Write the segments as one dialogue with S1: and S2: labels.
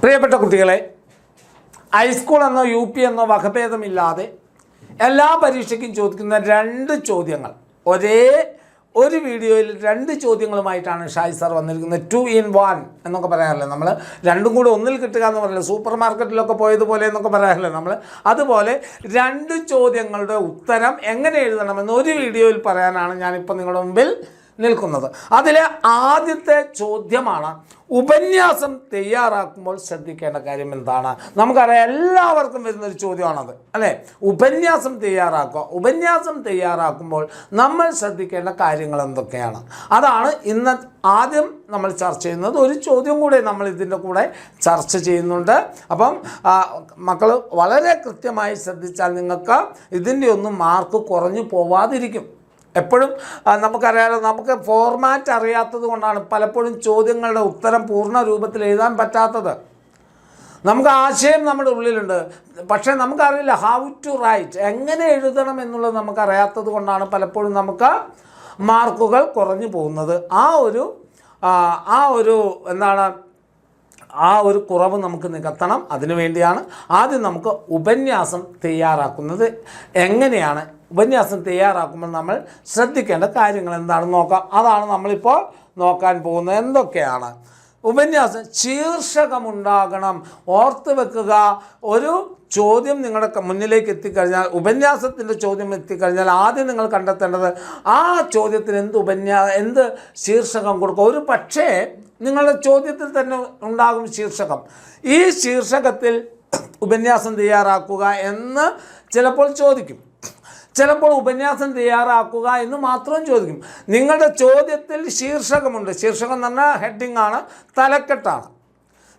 S1: പ്രിയപ്പെട്ട കുട്ടികളെ, ഹൈസ്കൂൾ എന്നോ യു പി എന്നോ വകഭേദമില്ലാതെ എല്ലാ പരീക്ഷയ്ക്കും ചോദിക്കുന്ന 2 ചോദ്യങ്ങൾ ഒരേ ഒരു വീഡിയോയിൽ 2 ചോദ്യങ്ങളുമായിട്ടാണ് ഷായി സാർ വന്നിരിക്കുന്നത്. 2 in 1 എന്നൊക്കെ പറയാറില്ലേ നമ്മൾ, രണ്ടും കൂടെ ഒന്നിൽ കിട്ടുക എന്ന് പറയില്ല, സൂപ്പർ മാർക്കറ്റിലൊക്കെ പോയതുപോലെ എന്നൊക്കെ പറയാറില്ലേ നമ്മൾ. അതുപോലെ 2 ചോദ്യങ്ങളുടെ ഉത്തരം എങ്ങനെ എഴുതണമെന്ന് ഒരു വീഡിയോയിൽ പറയാനാണ് ഞാനിപ്പോൾ നിങ്ങളുടെ മുമ്പിൽ നിൽക്കുന്നത്. അതിലെ ആദ്യത്തെ ചോദ്യമാണ്, ഉപന്യാസം തയ്യാറാക്കുമ്പോൾ ശ്രദ്ധിക്കേണ്ട കാര്യം എന്താണ്? നമുക്കറിയാം, എല്ലാവർക്കും വരുന്നൊരു ചോദ്യമാണത് അല്ലേ. ഉപന്യാസം തയ്യാറാക്കുമ്പോൾ നമ്മൾ ശ്രദ്ധിക്കേണ്ട കാര്യങ്ങൾ എന്തൊക്കെയാണ്? അതാണ് ഇന്ന് ആദ്യം നമ്മൾ ചർച്ച ചെയ്യുന്നത്. ഒരു ചോദ്യം കൂടെ നമ്മൾ ഇതിൻ്റെ കൂടെ ചർച്ച ചെയ്യുന്നുണ്ട്. അപ്പം മക്കൾ വളരെ കൃത്യമായി ശ്രദ്ധിച്ചാൽ നിങ്ങൾക്ക് ഇതിൻ്റെ ഒന്നും മാർക്ക് കുറഞ്ഞു പോവാതിരിക്കും. എപ്പോഴും നമുക്കറിയാലോ, നമുക്ക് ഫോർമാറ്റ് അറിയാത്തത് കൊണ്ടാണ് പലപ്പോഴും ചോദ്യങ്ങളുടെ ഉത്തരം പൂർണ്ണ രൂപത്തിൽ എഴുതാൻ പറ്റാത്തത്. നമുക്ക് ആശയം നമ്മുടെ ഉള്ളിലുണ്ട്, പക്ഷേ നമുക്കറിയില്ല ഹൗ ടു റൈറ്റ്, എങ്ങനെ എഴുതണം എന്നുള്ളത് നമുക്കറിയാത്തത് കൊണ്ടാണ് പലപ്പോഴും നമുക്ക് മാർക്കുകൾ കുറഞ്ഞു പോകുന്നത്. ആ ഒരു കുറവ് നമുക്ക് നികത്തണം. അതിനുവേണ്ടിയാണ് ആദ്യം നമുക്ക് ഉപന്യാസം തയ്യാറാക്കുന്നത് എങ്ങനെയാണ്, ഉപന്യാസം തയ്യാറാക്കുമ്പോൾ നമ്മൾ ശ്രദ്ധിക്കേണ്ട കാര്യങ്ങൾ എന്താണെന്ന് നോക്കാം. അതാണ് നമ്മളിപ്പോൾ നോക്കാൻ പോകുന്നത്. എന്തൊക്കെയാണ് ഉപന്യാസം? ശീർഷകമുണ്ടാകണം. ഓർത്ത് വെക്കുക, ഒരു ചോദ്യം നിങ്ങളുടെ മുന്നിലേക്ക് എത്തിക്കഴിഞ്ഞാൽ, ഉപന്യാസത്തിൻ്റെ ചോദ്യം എത്തിക്കഴിഞ്ഞാൽ ആദ്യം നിങ്ങൾ കണ്ടെത്തേണ്ടത് ആ ചോദ്യത്തിന് എന്ത് ശീർഷകം കൊടുക്കുക. ഒരു പക്ഷേ നിങ്ങളുടെ ചോദ്യത്തിൽ തന്നെ ഉണ്ടാകും ശീർഷകം. ഈ ശീർഷകത്തിൽ ഉപന്യാസം തയ്യാറാക്കുക എന്ന് ചിലപ്പോൾ ചോദിക്കും, ചിലപ്പോൾ ഉപന്യാസം തയ്യാറാക്കുക എന്ന് മാത്രം ചോദിക്കും. നിങ്ങളുടെ ചോദ്യത്തിൽ ശീർഷകമുണ്ട്. ശീർഷകം എന്ന് പറഞ്ഞാൽ ഹെഡിങ് ആണ്, തലക്കെട്ടാണ്.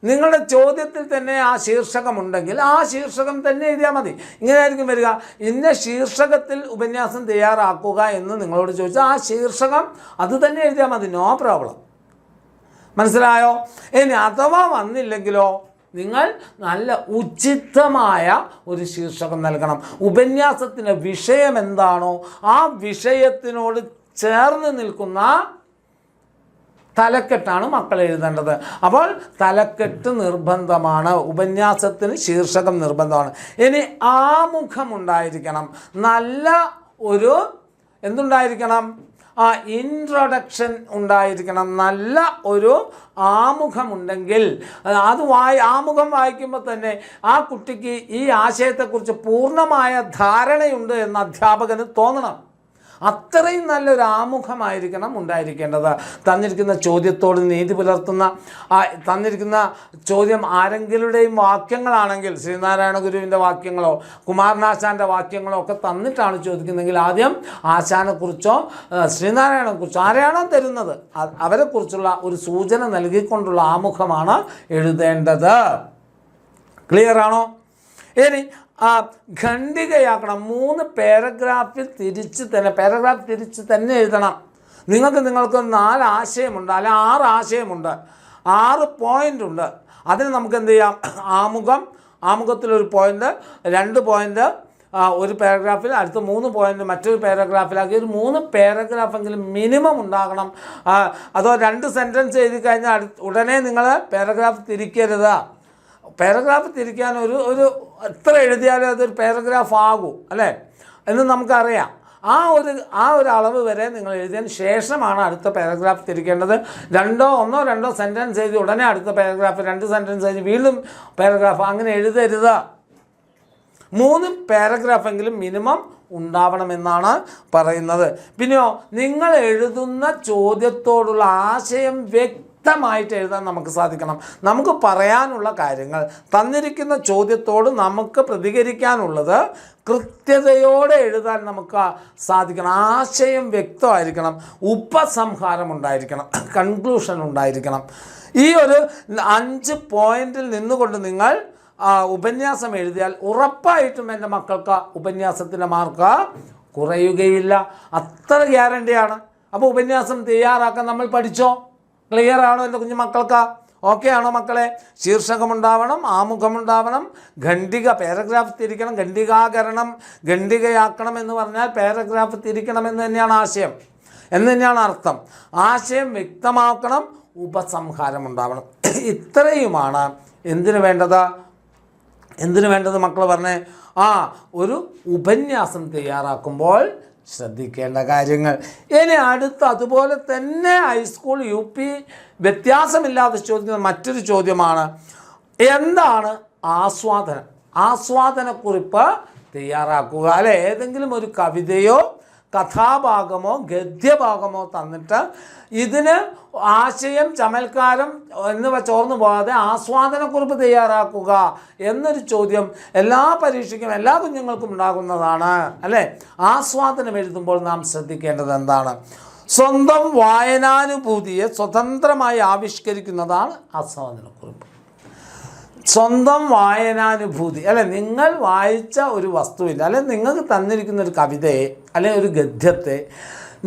S1: നിങ്ങളുടെ ചോദ്യത്തിൽ തന്നെ ആ ശീർഷകമുണ്ടെങ്കിൽ ആ ശീർഷകം തന്നെ എഴുതിയാൽ മതി. ഇങ്ങനെയായിരിക്കും വരിക, ഇന്ന ശീർഷകത്തിൽ ഉപന്യാസം തയ്യാറാക്കുക എന്ന് നിങ്ങളോട് ചോദിച്ചാൽ ആ ശീർഷകം അത് തന്നെ എഴുതിയാൽ മതി, നോ പ്രോബ്ലം. മനസ്സിലായോ? ഇനി അഥവാ വന്നില്ലെങ്കിലോ, നിങ്ങൾ നല്ല ഉചിതമായ ഒരു ശീർഷകം നൽകണം. ഉപന്യാസത്തിൻ്റെ വിഷയം എന്താണോ ആ വിഷയത്തിനോട് ചേർന്ന് നിൽക്കുന്ന തലക്കെട്ടാണ് മക്കൾ എഴുതേണ്ടത്. അപ്പോൾ തലക്കെട്ട് നിർബന്ധമാണ്, ഉപന്യാസത്തിന് ശീർഷകം നിർബന്ധമാണ്. ഇനി ആമുഖമുണ്ടായിരിക്കണം. നല്ല ഒരു എന്തുണ്ടായിരിക്കണം? ഇൻട്രൊഡക്ഷൻ ഉണ്ടായിരിക്കണം. നല്ല ഒരു ആമുഖമുണ്ടെങ്കിൽ ആമുഖം വായിക്കുമ്പോൾ തന്നെ ആ കുട്ടിക്ക് ഈ ആശയത്തെക്കുറിച്ച് പൂർണ്ണമായ ധാരണയുണ്ട് എന്ന് അധ്യാപകന് തോന്നണം. അത്രയും നല്ലൊരു ആമുഖമായിരിക്കണം ഉണ്ടായിരിക്കേണ്ടത്. തന്നിരിക്കുന്ന ചോദ്യത്തോട് നീതി പുലർത്തുന്ന, തന്നിരിക്കുന്ന ചോദ്യം ആരെങ്കിലുടെയും വാക്യങ്ങളാണെങ്കിൽ, ശ്രീനാരായണ ഗുരുവിൻ്റെ വാക്യങ്ങളോ കുമാരനാശാൻ്റെ വാക്യങ്ങളോ ഒക്കെ തന്നിട്ടാണ് ചോദിക്കുന്നതെങ്കിൽ ആദ്യം ആശാനെക്കുറിച്ചോ ശ്രീനാരായണനെക്കുറിച്ചോ ആരെയാണോ തരുന്നത് അവരെക്കുറിച്ചുള്ള ഒരു സൂചന നൽകിക്കൊണ്ടുള്ള ആമുഖമാണ് എഴുതേണ്ടത്. ക്ലിയർ ആണോ? ഇനി ഖണ്ഡികയാക്കണം. 3 പാരഗ്രാഫ് തിരിച്ച് തന്നെ എഴുതണം. നിങ്ങൾക്ക് 4 ആശയമുണ്ട്, അല്ല 6 ആശയമുണ്ട്, 6 പോയിൻ്റ് ഉണ്ട്. അതിന് നമുക്ക് എന്ത് ചെയ്യാം? ആമുഖത്തിലൊരു പോയിൻ്റ്, 2 പോയിൻ്റ് ഒരു പാരഗ്രാഫിൽ, അടുത്ത 3 പോയിൻ്റ് മറ്റൊരു പാരഗ്രാഫിലാക്കി ഒരു 3 പാരഗ്രാഫെങ്കിലും മിനിമം ഉണ്ടാകണം. അതോ 2 സെൻറ്റൻസ് എഴുതി കഴിഞ്ഞാൽ ഉടനെ നിങ്ങൾ പാരഗ്രാഫ് തിരിക്കരുത്. പാരഗ്രാഫ് തിരിക്കാൻ ഒരു എത്ര എഴുതിയാലും അതൊരു പാരഗ്രാഫ് ആകൂ അല്ലേ എന്ന് നമുക്കറിയാം. ആ ഒരു അളവ് വരെ നിങ്ങൾ എഴുതിയതിന് ശേഷമാണ് അടുത്ത പാരഗ്രാഫ് തിരിക്കേണ്ടത്. 1 2 സെൻറ്റൻസ് എഴുതി ഉടനെ അടുത്ത പാരഗ്രാഫ്, 2 സെൻറ്റൻസ് എഴുതി വീണ്ടും പാരഗ്രാഫ്, അങ്ങനെ എഴുതരുത്. 3 പാരഗ്രാഫെങ്കിലും മിനിമം ഉണ്ടാവണമെന്നാണ് പറയുന്നത്. പിന്നെയോ, നിങ്ങൾ എഴുതുന്ന ചോദ്യത്തോടുള്ള ആശയം വ്യക്തമായിട്ട് എഴുതാൻ നമുക്ക് സാധിക്കണം. നമുക്ക് പറയാനുള്ള കാര്യങ്ങൾ, തന്നിരിക്കുന്ന ചോദ്യത്തോട് നമുക്ക് പ്രതികരിക്കാനുള്ളത് കൃത്യതയോടെ എഴുതാൻ നമുക്ക് സാധിക്കണം. ആശയം വ്യക്തമായിരിക്കണം, ഉപസംഹാരം ഉണ്ടായിരിക്കണം, കൺക്ലൂഷൻ ഉണ്ടായിരിക്കണം. ഈ ഒരു 5 പോയിന്റിൽ നിന്നുകൊണ്ട് നിങ്ങൾ ഉപന്യാസം എഴുതിയാൽ ഉറപ്പായിട്ടും എൻ്റെ മക്കൾക്ക് ഉപന്യാസത്തിൻ്റെ മാർക്ക് കുറയുകയില്ല. അത്ര ഗ്യാരണ്ടിയാണ്. അപ്പോൾ ഉപന്യാസം തയ്യാറാക്കാൻ നമ്മൾ പഠിച്ചോ? ക്ലിയർ ആണോ എൻ്റെ കുഞ്ഞു മക്കൾക്ക്? ഓക്കെ ആണോ മക്കളെ? ശീർഷകമുണ്ടാവണം, ആമുഖമുണ്ടാവണം, പാരഗ്രാഫ് തിരിക്കണം, ഖണ്ഡികയാക്കണം എന്ന് പറഞ്ഞാൽ പാരഗ്രാഫ് തിരിക്കണം എന്ന് തന്നെയാണ് ആശയം, എന്ന് തന്നെയാണ് അർത്ഥം. ആശയം വ്യക്തമാക്കണം, ഉപസംഹാരം ഉണ്ടാവണം. ഇത്രയുമാണ് എന്തിനു വേണ്ടത് മക്കൾ പറഞ്ഞേ? ഒരു ഉപന്യാസം തയ്യാറാക്കുമ്പോൾ ശ്രദ്ധിക്കേണ്ട കാര്യങ്ങൾ. ഇനി അടുത്ത അതുപോലെ തന്നെ ഹൈസ്കൂൾ UP വ്യത്യാസമില്ലാതെ ചോദിക്കുന്ന മറ്റൊരു ചോദ്യമാണ്, എന്താണ് ആസ്വാദനക്കുറിപ്പ് തയ്യാറാക്കുക. അല്ലെ, ഏതെങ്കിലും ഒരു കവിതയോ കഥാഭാഗമോ ഗദ്യഭാഗമോ തന്നിട്ട് ഇതിന് ആശയം, ചമൽക്കാരം എന്നിവ ചോർന്നു പോകാതെ ആസ്വാദനക്കുറിപ്പ് തയ്യാറാക്കുക എന്നൊരു ചോദ്യം എല്ലാ പരീക്ഷയ്ക്കും എല്ലാ കുഞ്ഞുങ്ങൾക്കും ഉണ്ടാകുന്നതാണ്. അല്ലേ, ആസ്വാദനം എഴുതുമ്പോൾ നാം ശ്രദ്ധിക്കേണ്ടത് എന്താണ്? സ്വന്തം വായനാനുഭൂതിയെ സ്വതന്ത്രമായി ആവിഷ്കരിക്കുന്നതാണ് ആസ്വാദനക്കുറിപ്പ്. സ്വന്തം വായനാനുഭൂതി, അല്ലെ, നിങ്ങൾ വായിച്ച ഒരു വസ്തുവില്ല, അല്ലെ നിങ്ങൾക്ക് തന്നിരിക്കുന്ന ഒരു കവിതയെ അല്ലെങ്കിൽ ഒരു ഗദ്യത്തെ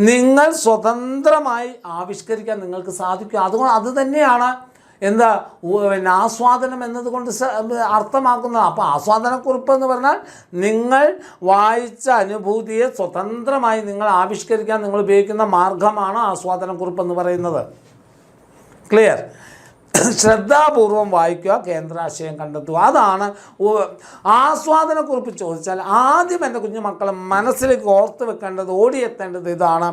S1: നിങ്ങൾ സ്വതന്ത്രമായി ആവിഷ്കരിക്കാൻ നിങ്ങൾക്ക് സാധിക്കും. അതുകൊണ്ട് അത് തന്നെയാണ് ആസ്വാദനം എന്നതുകൊണ്ട് അർത്ഥമാക്കുന്നത്. അപ്പോൾ ആസ്വാദനക്കുറിപ്പ് എന്ന് പറഞ്ഞാൽ നിങ്ങൾ വായിച്ച അനുഭൂതിയെ സ്വതന്ത്രമായി നിങ്ങൾ ആവിഷ്കരിക്കാൻ നിങ്ങൾ ഉപയോഗിക്കുന്ന മാർഗമാണ് ആസ്വാദനക്കുറിപ്പ് എന്ന് പറയുന്നത്. ക്ലിയർ? ശ്രദ്ധാപൂർവം വായിക്കുക, കേന്ദ്രാശയം കണ്ടെത്തുക. അതാണ് ആസ്വാദനക്കുറിപ്പ് ചോദിച്ചാൽ ആദ്യം എൻ്റെ കുഞ്ഞു മക്കളെ മനസ്സിലേക്ക് ഓർത്ത് വെക്കേണ്ടത്, ഓടിയെത്തേണ്ടത് ഇതാണ്: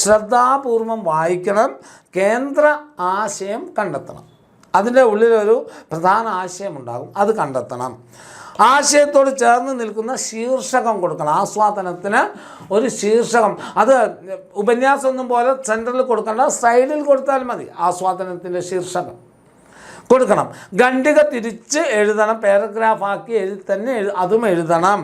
S1: ശ്രദ്ധാപൂർവം വായിക്കണം, കേന്ദ്ര ആശയം കണ്ടെത്തണം. അതിൻ്റെ ഉള്ളിലൊരു പ്രധാന ആശയമുണ്ടാകും, അത് കണ്ടെത്തണം. ആശയത്തോട് ചേർന്ന് നിൽക്കുന്ന ശീർഷകം കൊടുക്കണം. ആസ്വാദനത്തിന് ഒരു ശീർഷകം, അത് ഉപന്യാസമൊന്നും പോലെ സെൻറ്ററിൽ കൊടുക്കേണ്ട, സൈഡിൽ കൊടുത്താൽ മതി. ആസ്വാദനത്തിൻ്റെ ശീർഷകം കൊടുക്കണം. ഖണ്ഡിക തിരിച്ച് എഴുതണം, പാരഗ്രാഫാക്കി അതും എഴുതണം.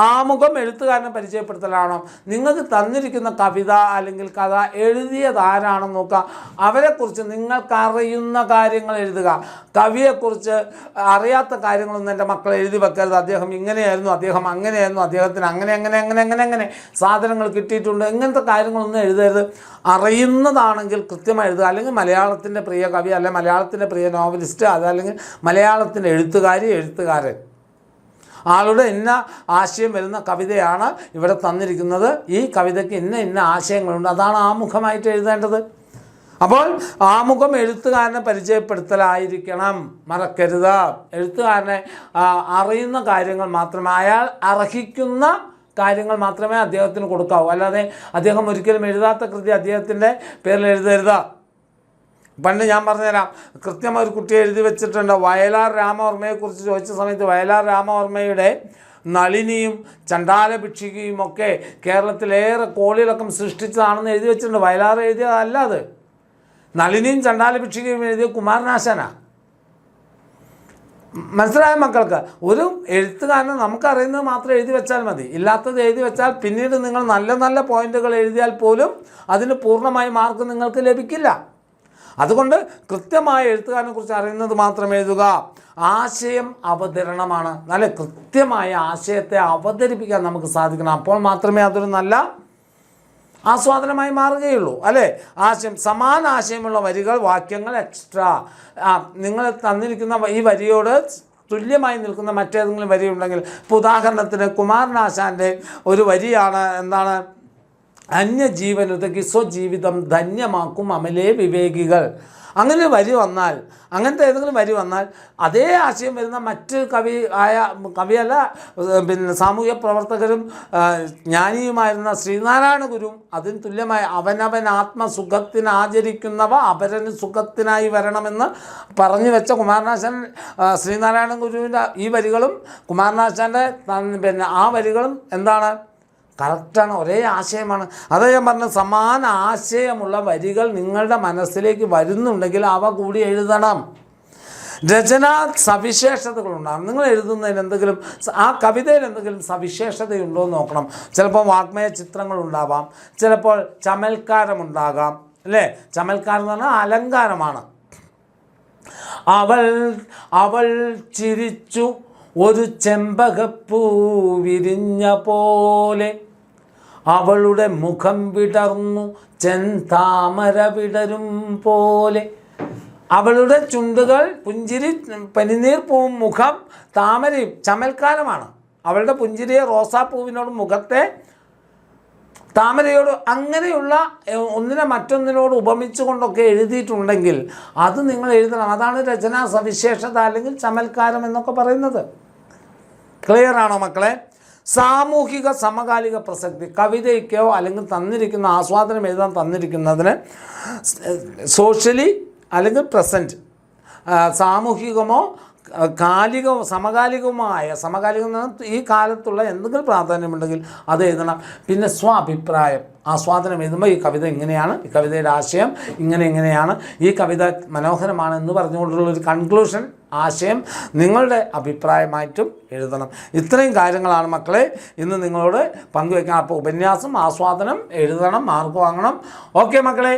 S1: ആമുഖം എഴുത്തുകാരനെ പരിചയപ്പെടുത്തലാണോ? നിങ്ങൾക്ക് തന്നിരിക്കുന്ന കവിത അല്ലെങ്കിൽ കഥ എഴുതിയത് ആരാണെന്ന് നോക്കുക. അവരെക്കുറിച്ച് നിങ്ങൾക്കറിയുന്ന കാര്യങ്ങൾ എഴുതുക. കവിയെക്കുറിച്ച് അറിയാത്ത കാര്യങ്ങളൊന്നും എൻ്റെ മക്കൾ എഴുതി വെക്കരുത്. അദ്ദേഹം ഇങ്ങനെയായിരുന്നു, അദ്ദേഹം അങ്ങനെയായിരുന്നു, അദ്ദേഹത്തിന് അങ്ങനെ സാധനങ്ങൾ കിട്ടിയിട്ടുണ്ട്, ഇങ്ങനത്തെ കാര്യങ്ങളൊന്നും എഴുതരുത്. അറിയുന്നതാണെങ്കിൽ കൃത്യമായി എഴുതുക. അല്ലെങ്കിൽ മലയാളത്തിൻ്റെ പ്രിയ കവി, അല്ലെങ്കിൽ മലയാളത്തിൻ്റെ പ്രിയ നോവലിസ്റ്റ്, അതല്ലെങ്കിൽ മലയാളത്തിൻ്റെ എഴുത്തുകാരൻ, ആളുടെ ഇന്ന ആശയം വരുന്ന കവിതയാണ് ഇവിടെ തന്നിരിക്കുന്നത്, ഈ കവിതയ്ക്ക് ഇന്ന ആശയങ്ങളുണ്ട്, അതാണ് ആമുഖമായിട്ട് എഴുതേണ്ടത്. അപ്പോൾ ആമുഖം എഴുത്തുകാരനെ പരിചയപ്പെടുത്തലായിരിക്കണം, മറക്കരുത്. എഴുത്തുകാരനെ അറിയുന്ന കാര്യങ്ങൾ മാത്രമേ, അയാൾ അർഹിക്കുന്ന കാര്യങ്ങൾ മാത്രമേ അദ്ദേഹത്തിന് കൊടുക്കാവൂ. അല്ലാതെ അദ്ദേഹം ഒരിക്കലും എഴുതാത്ത കൃതി അദ്ദേഹത്തിൻ്റെ പേരിൽ എഴുതരുത്. പണ്ട് ഞാൻ പറഞ്ഞുതരാം, കൃത്യമായി ഒരു കുട്ടിയെ എഴുതി വെച്ചിട്ടുണ്ട്. വയലാർ രാമവർമ്മയെക്കുറിച്ച് ചോദിച്ച സമയത്ത് വയലാർ രാമവർമ്മയുടെ നളിനിയും ചണ്ഡാലഭിക്ഷുകിയും ഒക്കെ കേരളത്തിലേറെ കോളിളക്കം സൃഷ്ടിച്ചതാണെന്ന് എഴുതി വെച്ചിട്ടുണ്ട്. വയലാർ എഴുതിയതല്ല അത്. നളിനിയും ചണ്ഡാലഭിക്ഷുകിയും എഴുതിയ കുമാരനാശാനാണ്. മനസ്സിലായ മക്കൾക്ക്? ഒരു എഴുത്തുകാരനെ നമുക്കറിയുന്നത് മാത്രം എഴുതി വെച്ചാൽ മതി. ഇല്ലാത്തത് എഴുതി വെച്ചാൽ പിന്നീട് നിങ്ങൾ നല്ല പോയിന്റുകൾ എഴുതിയാൽ പോലും അതിന് പൂർണ്ണമായി മാർക്ക് നിങ്ങൾക്ക് ലഭിക്കില്ല. അതുകൊണ്ട് കൃത്യമായ എഴുത്തുകാരനെ കുറിച്ച് അറിയുന്നത് മാത്രം എഴുതുക. ആശയം അവതരണമാണ്. നല്ല കൃത്യമായ ആശയത്തെ അവതരിപ്പിക്കാൻ നമുക്ക് സാധിക്കണം. അപ്പോൾ മാത്രമേ അതൊരു നല്ല ആസ്വാദനമായി മാറുകയുള്ളൂ. അല്ലേ, സമാന ആശയമുള്ള വരികൾ, വാക്യങ്ങൾ എക്സ്ട്രാ, നിങ്ങൾ തന്നിരിക്കുന്ന ഈ വരിയോട് തുല്യമായി നിൽക്കുന്ന മറ്റേതെങ്കിലും വരിയുണ്ടെങ്കിൽ, ഇപ്പോൾ ഉദാഹരണത്തിന് കുമാരനാശാൻ്റെ ഒരു വരിയാണ്, എന്താണ്, അന്യജീവനുതകി സ്വജീവിതം ധന്യമാക്കും അമലേ വിവേകികൾ. അങ്ങനെ വരി വന്നാൽ, അങ്ങനത്തെ ഏതെങ്കിലും വരി വന്നാൽ അതേ ആശയം വരുന്ന മറ്റ് കവിയല്ല, സാമൂഹ്യ പ്രവർത്തകരും ജ്ഞാനിയുമായിരുന്ന ശ്രീനാരായണ ഗുരുവും അതിന് തുല്യമായ അവനവൻ ആത്മസുഖത്തിന് ആചരിക്കുന്നവ അപരന് സുഖത്തിനായി വരണമെന്ന് പറഞ്ഞു വെച്ച കുമാരനാശാൻ, ശ്രീനാരായണ ഗുരുവിൻ്റെ ഈ വരികളും കുമാരനാശാൻ്റെ ആ വരികളും എന്താണ്, കറക്റ്റാണ്, ഒരേ ആശയമാണ്. അതേ ഞാൻ പറഞ്ഞ സമാന ആശയമുള്ള വരികൾ നിങ്ങളുടെ മനസ്സിലേക്ക് വരുന്നുണ്ടെങ്കിൽ അവ കൂടി എഴുതണം. രചനാ സവിശേഷതകളുണ്ടാകും. നിങ്ങൾ എഴുതുന്നതിന് എന്തെങ്കിലും, ആ കവിതയിൽ എന്തെങ്കിലും സവിശേഷതയുണ്ടോ എന്ന് നോക്കണം. ചിലപ്പോൾ വാഗ്മയ ചിത്രങ്ങളുണ്ടാവാം, ചിലപ്പോൾ ചമൽക്കാരമുണ്ടാകാം. അല്ലേ, ചമൽക്കാരം എന്ന് പറഞ്ഞാൽ അലങ്കാരമാണ്. അവൾ ചിരിച്ചു ഒരു ചെമ്പകപ്പൂ വിരിഞ്ഞ പോലെ, അവളുടെ മുഖം വിടർന്നു ചെന്താമര വിടരും പോലെ. അവളുടെ ചുണ്ടുകൾ പുഞ്ചിരി, പനിനീർ പൂവും, മുഖം താമരയും, ചമൽക്കാരമാണ്. അവളുടെ പുഞ്ചിരിയെ റോസാപ്പൂവിനോട് മുഖത്തെ താമരയോട് അങ്ങനെയുള്ള ഒന്നിനെ മറ്റൊന്നിനോട് ഉപമിച്ചുകൊണ്ടൊക്കെ എഴുതിയിട്ടുണ്ടെങ്കിൽ അത് നിങ്ങൾ എഴുതണം. അതാണ് രചനാ സവിശേഷത അല്ലെങ്കിൽ ചമൽക്കാരം എന്നൊക്കെ പറയുന്നത്. ക്ലിയർ ആണോ മക്കളെ? സാമൂഹിക സമകാലിക പ്രസക്തി, കവിതയ്ക്കോ അല്ലെങ്കിൽ തന്നിരിക്കുന്ന ആസ്വാദനം എഴുതാൻ തന്നിരിക്കുന്നതിന് സോഷ്യലി അല്ലെങ്കിൽ പ്രസൻറ്റ്, സാമൂഹികമോ സമകാലികം ഈ കാലത്തുള്ള എന്തെങ്കിലും പ്രാധാന്യമുണ്ടെങ്കിൽ അത് എഴുതണം. പിന്നെ അഭിപ്രായം, ആസ്വാദനം എഴുതുമ്പോൾ ഈ കവിത ഇങ്ങനെയാണ്, ഈ കവിതയുടെ ആശയം ഇങ്ങനെയാണ്, ഈ കവിത മനോഹരമാണ് എന്ന് പറഞ്ഞുകൊണ്ടുള്ളൊരു കൺക്ലൂഷൻ ആശയം നിങ്ങളുടെ അഭിപ്രായമായിട്ടും എഴുതണം. ഇത്രയും കാര്യങ്ങളാണ് മക്കളെ ഇന്ന് നിങ്ങളോട് പങ്കുവയ്ക്കാൻ. അപ്പോൾ ഉപന്യാസം, ആസ്വാദനം എഴുതണം, മാർക്ക് വാങ്ങണം. ഓക്കെ മക്കളെ.